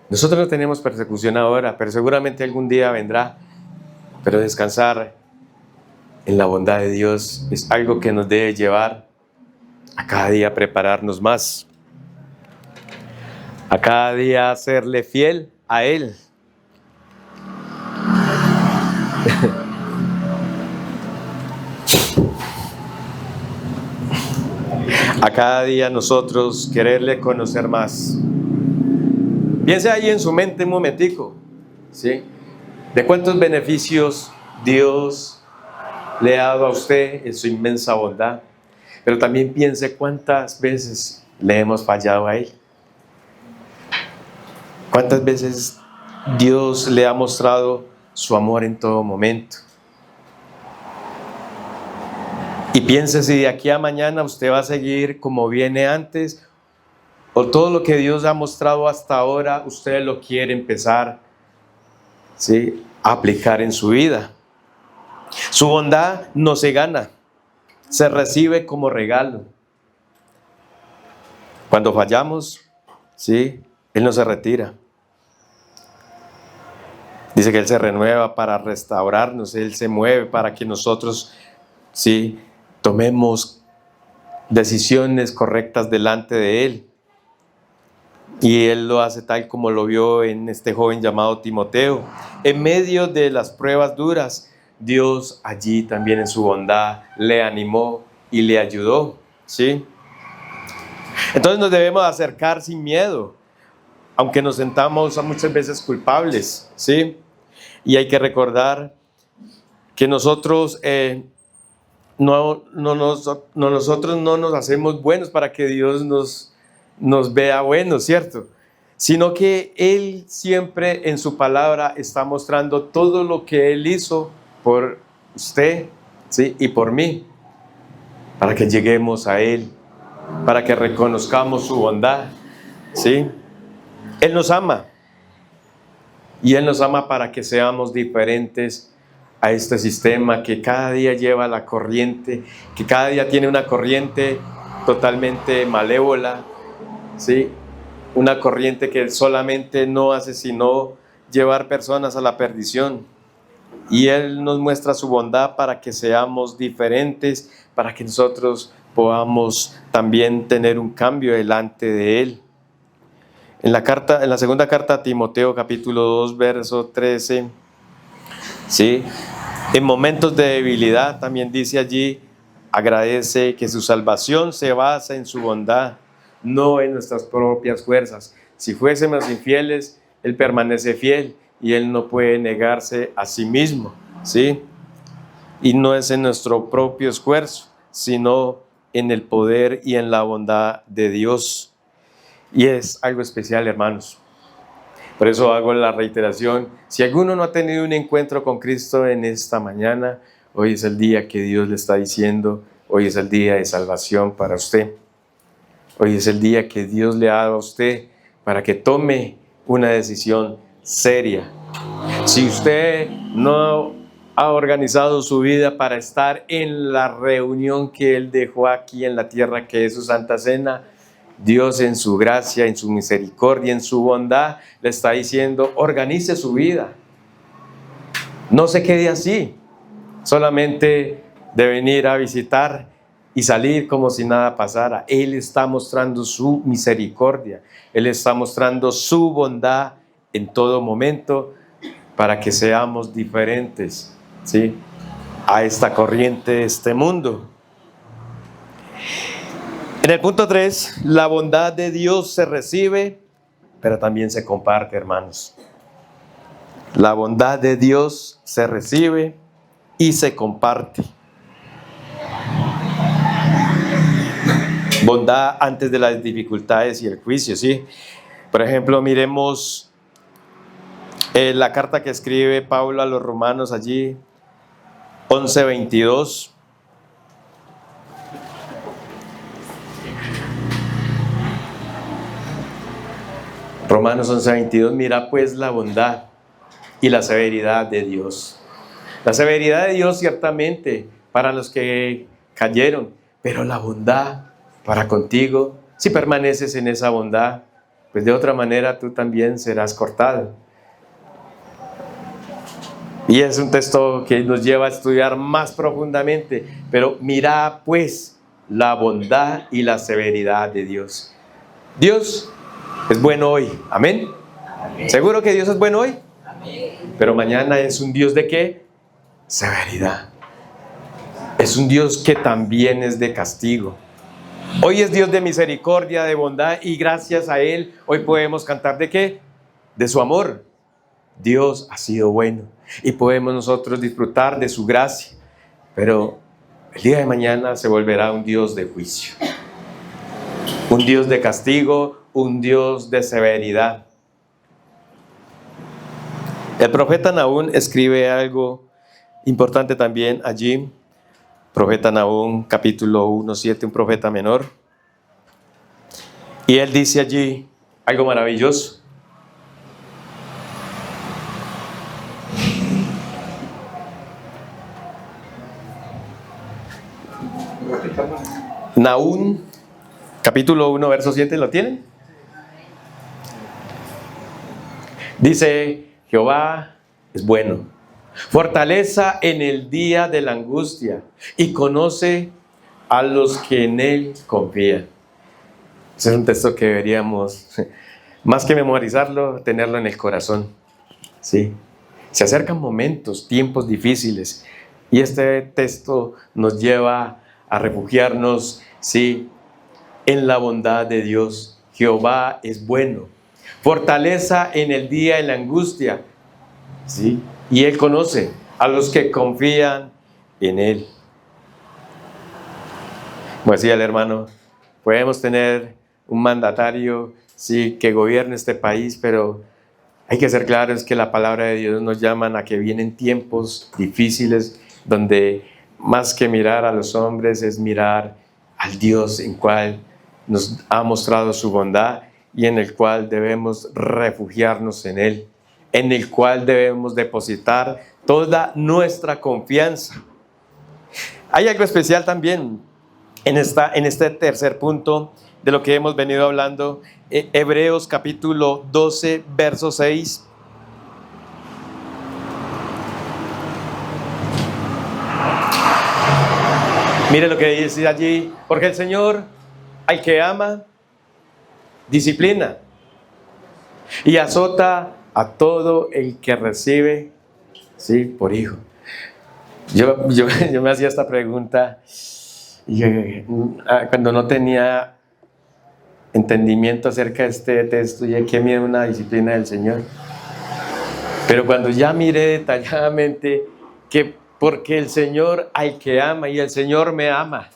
Nosotros no tenemos persecución ahora, pero seguramente algún día vendrá. Pero descansar en la bondad de Dios es algo que nos debe llevar a cada día prepararnos más, a cada día serle fiel a Él. a cada día nosotros quererle conocer más. Piense ahí en su mente un momentico, ¿sí? De cuántos beneficios Dios le ha dado a usted en su inmensa bondad. Pero también piense cuántas veces le hemos fallado a Él. Cuántas veces Dios le ha mostrado su amor en todo momento. Y piense si de aquí a mañana usted va a seguir como viene antes, o todo lo que Dios ha mostrado hasta ahora, usted lo quiere empezar, ¿sí?, a aplicar en su vida. Su bondad no se gana, se recibe como regalo. Cuando fallamos, ¿sí?, Él no se retira. Dice que Él se renueva para restaurarnos, Él se mueve para que nosotros, ¿sí?, tomemos decisiones correctas delante de Él. Y Él lo hace tal como lo vio en este joven llamado Timoteo. En medio de las pruebas duras, Dios allí también en su bondad le animó y le ayudó, ¿sí? Entonces nos debemos acercar sin miedo, aunque nos sentamos muchas veces culpables, ¿sí? Y hay que recordar que nosotros nosotros no nos hacemos buenos para que Dios nos vea buenos, ¿cierto? Sino que Él siempre en su palabra está mostrando todo lo que Él hizo por usted, ¿sí?, y por mí, para que lleguemos a Él, para que reconozcamos su bondad, ¿sí? Él nos ama, y Él nos ama para que seamos diferentes a este sistema que cada día lleva la corriente, que cada día tiene una corriente totalmente malévola, ¿sí? Una corriente que solamente no hace sino llevar personas a la perdición. Y Él nos muestra su bondad para que seamos diferentes, para que nosotros podamos también tener un cambio delante de Él. En la segunda carta a Timoteo, capítulo 2, verso 13, ¿sí?, en momentos de debilidad también dice allí, agradece que su salvación se basa en su bondad, no en nuestras propias fuerzas. Si fuésemos infieles, Él permanece fiel y Él no puede negarse a sí mismo, ¿sí? Y no es en nuestro propio esfuerzo, sino en el poder y en la bondad de Dios. Y es algo especial, hermanos. Por eso hago la reiteración. Si alguno no ha tenido un encuentro con Cristo en esta mañana, hoy es el día que Dios le está diciendo, hoy es el día de salvación para usted. Hoy es el día que Dios le ha dado a usted para que tome una decisión seria. Si usted no ha organizado su vida para estar en la reunión que Él dejó aquí en la tierra, que es su Santa Cena, Dios en su gracia, en su misericordia, en su bondad, le está diciendo, organice su vida. No se quede así, solamente de venir a visitar y salir como si nada pasara. Él está mostrando su misericordia, Él está mostrando su bondad en todo momento para que seamos diferentes, ¿sí?, a esta corriente de este mundo. En el punto 3, la bondad de Dios se recibe, pero también se comparte, hermanos. La bondad de Dios se recibe y se comparte. Bondad antes de las dificultades y el juicio, ¿sí? Por ejemplo, miremos la carta que escribe Pablo a los romanos allí, 11:22. Romanos 11:22, mira pues la bondad y la severidad de Dios. La severidad de Dios ciertamente para los que cayeron, pero la bondad para contigo, si permaneces en esa bondad, pues de otra manera tú también serás cortado. Y es un texto que nos lleva a estudiar más profundamente, pero mira pues la bondad y la severidad de Dios. Dios es bueno hoy, ¿amén? Amén. ¿Seguro que Dios es bueno hoy? Amén. Pero mañana es un Dios de ¿qué? Severidad. Es un Dios que también es de castigo. Hoy es Dios de misericordia, de bondad, y gracias a Él hoy podemos cantar ¿de qué? De su amor. Dios ha sido bueno y podemos nosotros disfrutar de su gracia, pero el día de mañana se volverá un Dios de juicio, un Dios de castigo, un Dios de severidad. El profeta Nahum escribe algo importante también allí. Profeta Nahum, capítulo 1:7, un profeta menor. Y él dice allí algo maravilloso. Nahum, capítulo 1, verso 7, ¿lo tienen? Dice, Jehová es bueno, fortaleza en el día de la angustia, y conoce a los que en Él confían. Ese es un texto que deberíamos, más que memorizarlo, tenerlo en el corazón. ¿Sí? Se acercan momentos, tiempos difíciles, y este texto nos lleva a refugiarnos, ¿sí?, en la bondad de Dios. Jehová es bueno, fortaleza en el día de la angustia, ¿sí?, y Él conoce a los que confían en Él. Como decía el hermano, podemos tener un mandatario, sí, que gobierne este país, pero hay que ser claros que la palabra de Dios nos llama a que vienen tiempos difíciles donde más que mirar a los hombres es mirar al Dios en cual nos ha mostrado su bondad y en el cual debemos refugiarnos en Él, en el cual debemos depositar toda nuestra confianza. Hay algo especial también en este tercer punto de lo que hemos venido hablando. Hebreos capítulo 12, verso 6. Mire lo que dice allí, porque el Señor al que ama, disciplina y azota a todo el que recibe, sí, por hijo. Yo me hacía esta pregunta cuando no tenía entendimiento acerca de este texto, y qué miedo una disciplina del Señor. Pero cuando ya miré detalladamente que porque el Señor al que ama, y el Señor me ama,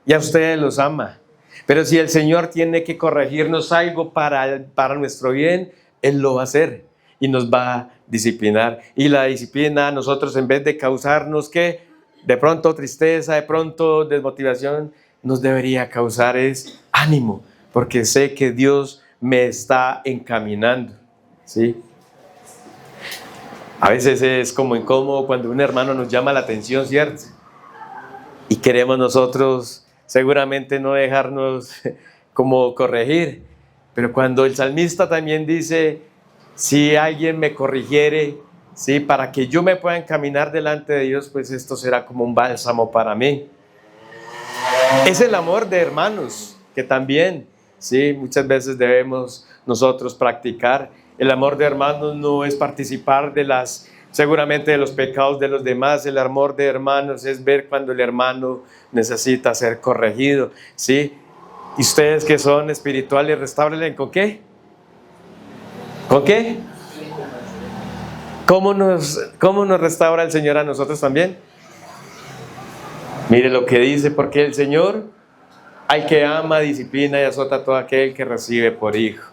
y a ustedes los ama, pero si el Señor tiene que corregirnos algo para nuestro bien, Él lo va a hacer y nos va a disciplinar. Y la disciplina a nosotros, en vez de causarnos que de pronto tristeza, de pronto desmotivación, nos debería causar es ánimo, porque sé que Dios me está encaminando, ¿sí? A veces es como incómodo cuando un hermano nos llama la atención, ¿cierto? Y queremos nosotros seguramente no dejarnos como corregir. Pero cuando el salmista también dice, si alguien me corrigiere, ¿sí?, para que yo me pueda encaminar delante de Dios, pues esto será como un bálsamo para mí. Es el amor de hermanos que también, ¿sí?, muchas veces debemos nosotros practicar. El amor de hermanos no es participar seguramente de los pecados de los demás. El amor de hermanos es ver cuando el hermano necesita ser corregido, ¿sí? Y ustedes que son espirituales, restáurenle, ¿con qué? ¿Con qué? ¿Cómo nos restaura el Señor a nosotros también? Mire lo que dice, porque el Señor al que ama, disciplina y azota a todo aquel que recibe por hijo.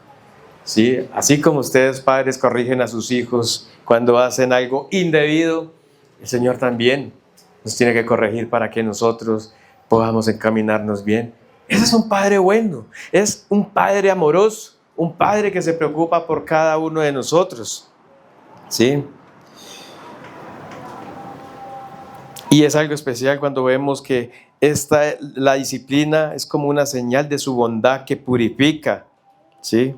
¿Sí? Así como ustedes, padres, corrigen a sus hijos cuando hacen algo indebido, el Señor también nos tiene que corregir para que nosotros podamos encaminarnos bien. Ese es un Padre bueno, es un Padre amoroso, un Padre que se preocupa por cada uno de nosotros, ¿sí? Y es algo especial cuando vemos que la disciplina es como una señal de su bondad que purifica, ¿sí?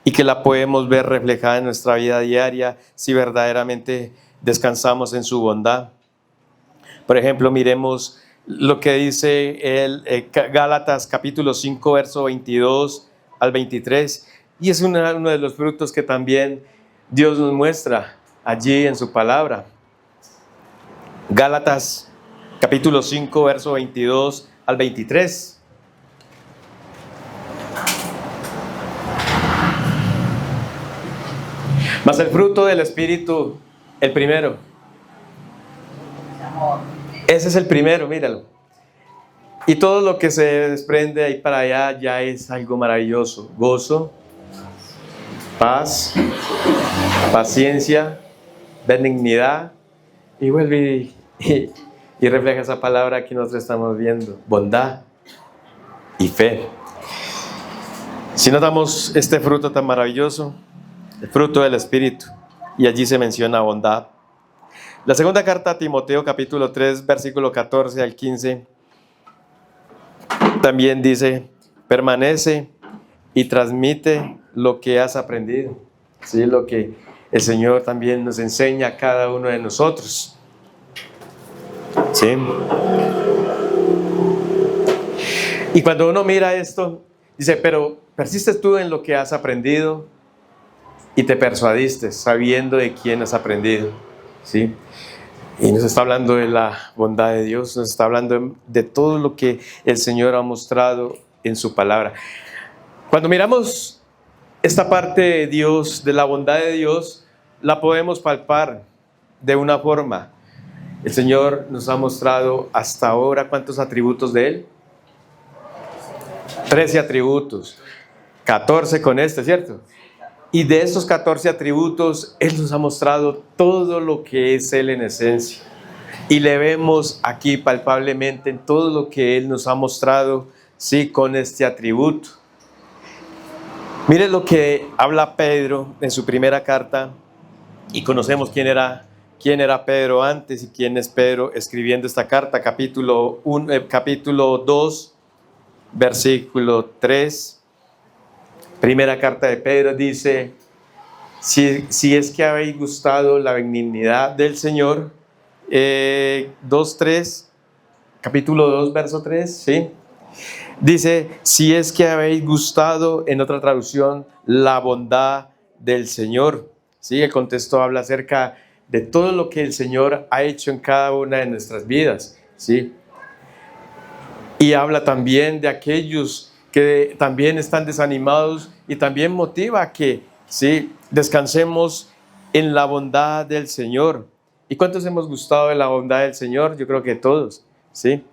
Y que la podemos ver reflejada en nuestra vida diaria si verdaderamente descansamos en su bondad. Por ejemplo, miremos lo que dice Gálatas capítulo 5, verso 22 al 23. Y es uno de los frutos que también Dios nos muestra allí en su palabra. Gálatas capítulo 5, verso 22 al 23. Mas el fruto del Espíritu, el primero. Ese es el primero, míralo. Y todo lo que se desprende ahí para allá ya es algo maravilloso. Gozo, paz, paciencia, benignidad. Y vuelve y refleja esa palabra que nosotros estamos viendo. Bondad y fe. Si notamos este fruto tan maravilloso, el fruto del Espíritu, y allí se menciona bondad. La segunda carta a Timoteo, capítulo 3, versículo 14 al 15, también dice, permanece y transmite lo que has aprendido. ¿Sí? Lo que el Señor también nos enseña a cada uno de nosotros. ¿Sí? Y cuando uno mira esto, dice, pero persistes tú en lo que has aprendido y te persuadiste sabiendo de quién has aprendido. ¿Sí? Y nos está hablando de la bondad de Dios, nos está hablando de todo lo que el Señor ha mostrado en su palabra. Cuando miramos esta parte de Dios, de la bondad de Dios, la podemos palpar de una forma. El Señor nos ha mostrado hasta ahora ¿cuántos atributos de Él? 13 atributos, 14 con este, ¿cierto? Y de estos 14 atributos, Él nos ha mostrado todo lo que es Él en esencia. Y le vemos aquí palpablemente en todo lo que Él nos ha mostrado, sí, con este atributo. Mire lo que habla Pedro en su primera carta, y conocemos quién era Pedro antes y quién es Pedro escribiendo esta carta, capítulo 2, versículo 3. Primera carta de Pedro dice, si es que habéis gustado la benignidad del Señor, 2:3, capítulo 2, verso 3, ¿sí? Dice, si es que habéis gustado, en otra traducción, la bondad del Señor. ¿Sí? El contexto habla acerca de todo lo que el Señor ha hecho en cada una de nuestras vidas. ¿Sí? Y habla también de aquellos que también están desanimados y también motiva a que, ¿sí?, descansemos en la bondad del Señor. ¿Y cuántos hemos gustado de la bondad del Señor? Yo creo que todos, ¿sí?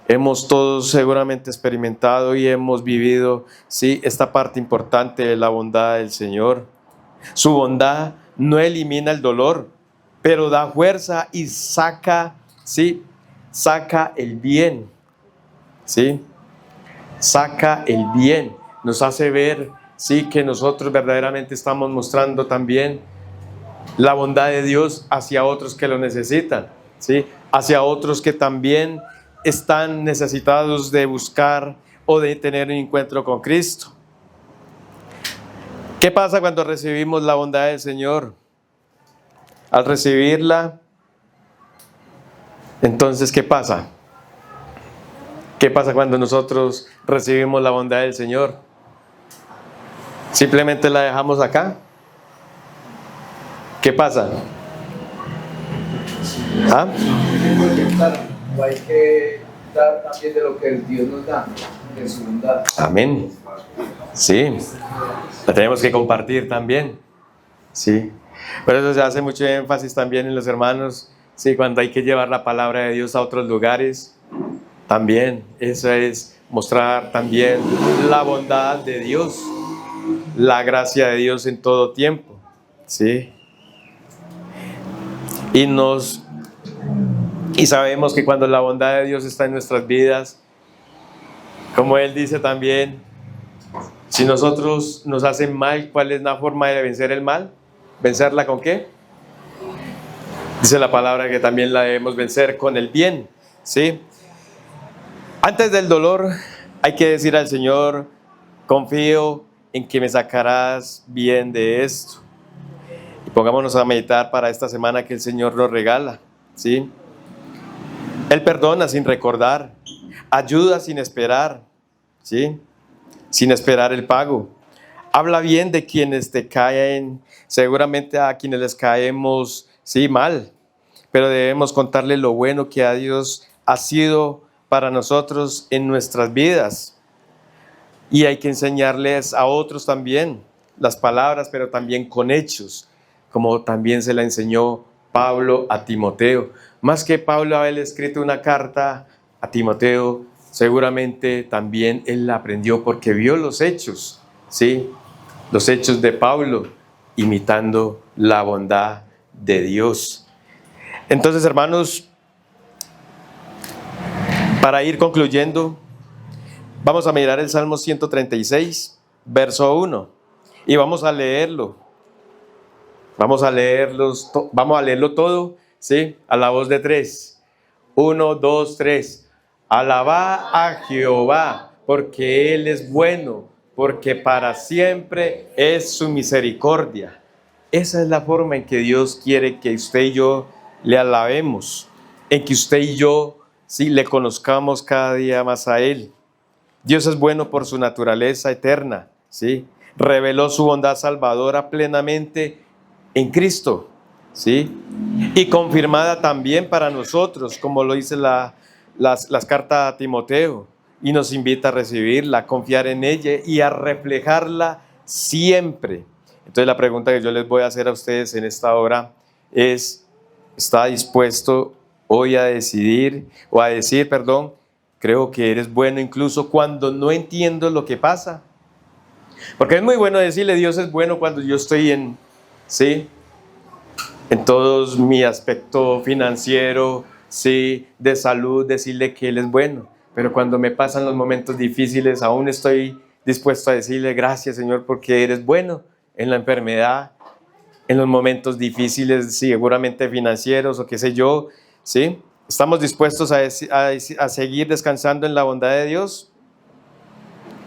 Hemos todos seguramente experimentado y hemos vivido, ¿sí?, esta parte importante de la bondad del Señor. Su bondad no elimina el dolor, pero da fuerza y saca, ¿sí?, saca el bien, ¿sí? Saca el bien, nos hace ver, sí, que nosotros verdaderamente estamos mostrando también la bondad de Dios hacia otros que lo necesitan, ¿sí? Hacia otros que también están necesitados de buscar o de tener un encuentro con Cristo. ¿Qué pasa cuando recibimos la bondad del Señor? Al recibirla, entonces, ¿qué pasa? ¿Qué pasa cuando nosotros recibimos la bondad del Señor? ¿Simplemente la dejamos acá? ¿Qué pasa? ¿Ah? O hay que dar también de lo que Dios nos da, de su bondad. Amén. Sí, la tenemos que compartir también. Sí. Por eso se hace mucho énfasis también en los hermanos, sí, cuando hay que llevar la palabra de Dios a otros lugares. También, eso es mostrar también la bondad de Dios, la gracia de Dios en todo tiempo, ¿sí? Y sabemos que cuando la bondad de Dios está en nuestras vidas, como Él dice también, si nosotros nos hacen mal, ¿cuál es la forma de vencer el mal? ¿Vencerla con qué? Dice la palabra que también la debemos vencer con el bien, ¿sí? Antes del dolor hay que decir al Señor, confío en que me sacarás bien de esto. Y pongámonos a meditar para esta semana que el Señor nos regala, ¿sí? Él perdona sin recordar, ayuda sin esperar, ¿sí? Sin esperar el pago. Habla bien de quienes te caen, seguramente a quienes les caemos, sí, mal, pero debemos contarle lo bueno que a Dios ha sido para nosotros en nuestras vidas. Y hay que enseñarles a otros también, las palabras, pero también con hechos, como también se la enseñó Pablo a Timoteo. Más que Pablo haber escrito una carta a Timoteo, seguramente también él la aprendió porque vio los hechos, ¿sí? Los hechos de Pablo, imitando la bondad de Dios. Entonces, hermanos, para ir concluyendo, vamos a mirar el Salmo 136, verso 1, y vamos a leerlo. Vamos a leerlo todo, ¿sí? A la voz de 3. 1, 2, 3. Alabad a Jehová, porque Él es bueno, porque para siempre es su misericordia. Esa es la forma en que Dios quiere que usted y yo le alabemos, en que usted y yo, sí, le conozcamos cada día más a Él. Dios es bueno por su naturaleza eterna, ¿sí? Reveló su bondad salvadora plenamente en Cristo, ¿sí? Y confirmada también para nosotros, como lo dice las cartas a Timoteo, y nos invita a recibirla, a confiar en ella y a reflejarla siempre. Entonces la pregunta que yo les voy a hacer a ustedes en esta hora es, ¿está dispuesto hoy a decir, creo que eres bueno incluso cuando no entiendo lo que pasa? Porque es muy bueno decirle Dios es bueno cuando yo estoy ¿sí? En todo mi aspecto financiero, ¿sí? De salud, decirle que Él es bueno. Pero cuando me pasan los momentos difíciles, aún estoy dispuesto a decirle gracias, Señor, porque eres bueno en la enfermedad, en los momentos difíciles, seguramente financieros o qué sé yo, ¿sí? ¿Estamos dispuestos a seguir descansando en la bondad de Dios?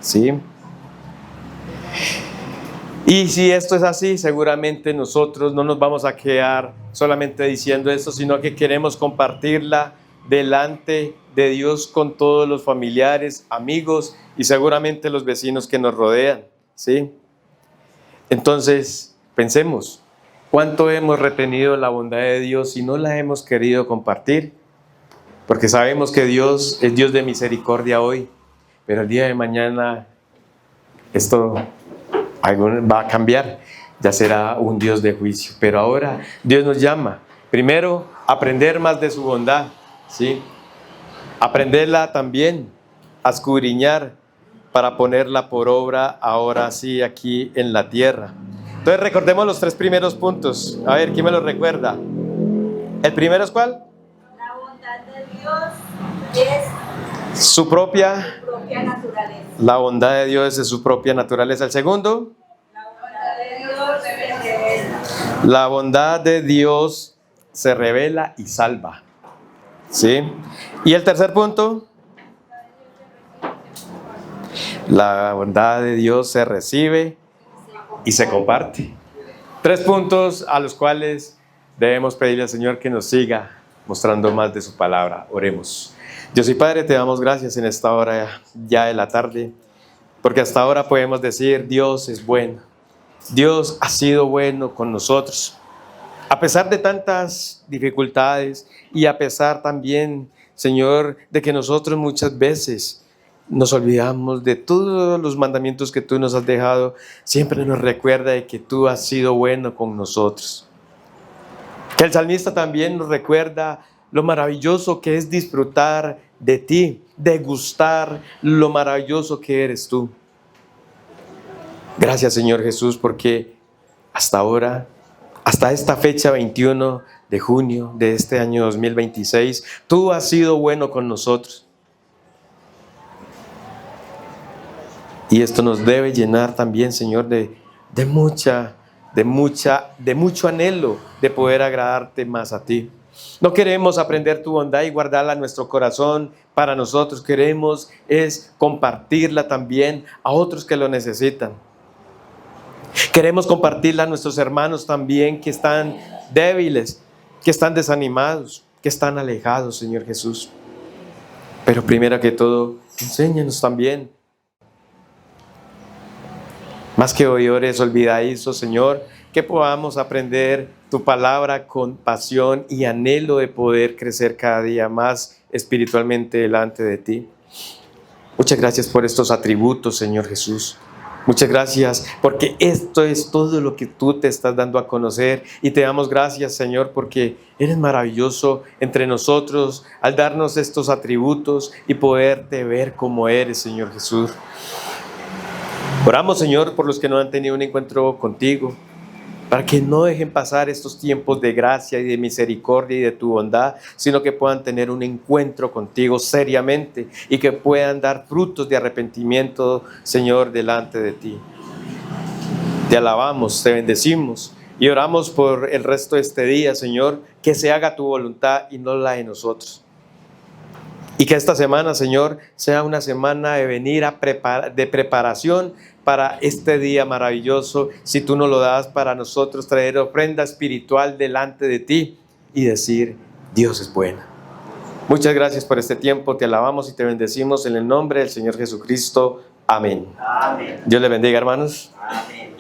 Sí. Y si esto es así, seguramente nosotros no nos vamos a quedar solamente diciendo esto, sino que queremos compartirla delante de Dios con todos los familiares, amigos y seguramente los vecinos que nos rodean, ¿sí? Entonces, pensemos, ¿cuánto hemos retenido la bondad de Dios y no la hemos querido compartir? Porque sabemos que Dios es Dios de misericordia hoy, pero el día de mañana esto va a cambiar, ya será un Dios de juicio. Pero ahora Dios nos llama, primero, a aprender más de su bondad, ¿sí? Aprenderla también, a escudriñar para ponerla por obra ahora sí aquí en la tierra. Entonces recordemos los 3 primeros puntos. A ver, ¿quién me los recuerda? ¿El primero es cuál? La bondad de Dios es su propia naturaleza. La bondad de Dios es su propia naturaleza. El segundo, La bondad de Dios se revela. la bondad de Dios se revela y salva, ¿sí? Y el tercer punto, la bondad de Dios se recibe y se comparte. 3 puntos a los cuales debemos pedirle al Señor que nos siga mostrando más de su palabra. Oremos. Dios y Padre, te damos gracias en esta hora ya de la tarde, porque hasta ahora podemos decir, Dios es bueno. Dios ha sido bueno con nosotros. A pesar de tantas dificultades y a pesar también, Señor, de que nosotros muchas veces nos olvidamos de todos los mandamientos que tú nos has dejado, siempre nos recuerda de que tú has sido bueno con nosotros. Que el salmista también nos recuerda lo maravilloso que es disfrutar de ti, degustar lo maravilloso que eres tú. Gracias, Señor Jesús, porque hasta ahora, hasta esta fecha 21 de junio de este año 2026, tú has sido bueno con nosotros. Y esto nos debe llenar también, Señor, de mucho anhelo de poder agradarte más a ti. No queremos aprender tu bondad y guardarla en nuestro corazón para nosotros. Queremos es compartirla también a otros que lo necesitan. Queremos compartirla a nuestros hermanos también que están débiles, que están desanimados, que están alejados, Señor Jesús. Pero primero que todo, enséñanos también. Más que oidores olvidadizos, Señor, que podamos aprender tu palabra con pasión y anhelo de poder crecer cada día más espiritualmente delante de ti. Muchas gracias por estos atributos, Señor Jesús. Muchas gracias, porque esto es todo lo que tú te estás dando a conocer, y te damos gracias, Señor, porque eres maravilloso entre nosotros al darnos estos atributos y poderte ver como eres, Señor Jesús. Oramos, Señor, por los que no han tenido un encuentro contigo, para que no dejen pasar estos tiempos de gracia y de misericordia y de tu bondad, sino que puedan tener un encuentro contigo seriamente y que puedan dar frutos de arrepentimiento, Señor, delante de ti. Te alabamos, te bendecimos y oramos por el resto de este día, Señor, que se haga tu voluntad y no la de nosotros. Y que esta semana, Señor, sea una semana de venir de preparación para este día maravilloso. Si tú nos lo das para nosotros, traer ofrenda espiritual delante de ti y decir, Dios es bueno. Muchas gracias por este tiempo. Te alabamos y te bendecimos en el nombre del Señor Jesucristo. Amén. Amén. Dios les bendiga, hermanos. Amén.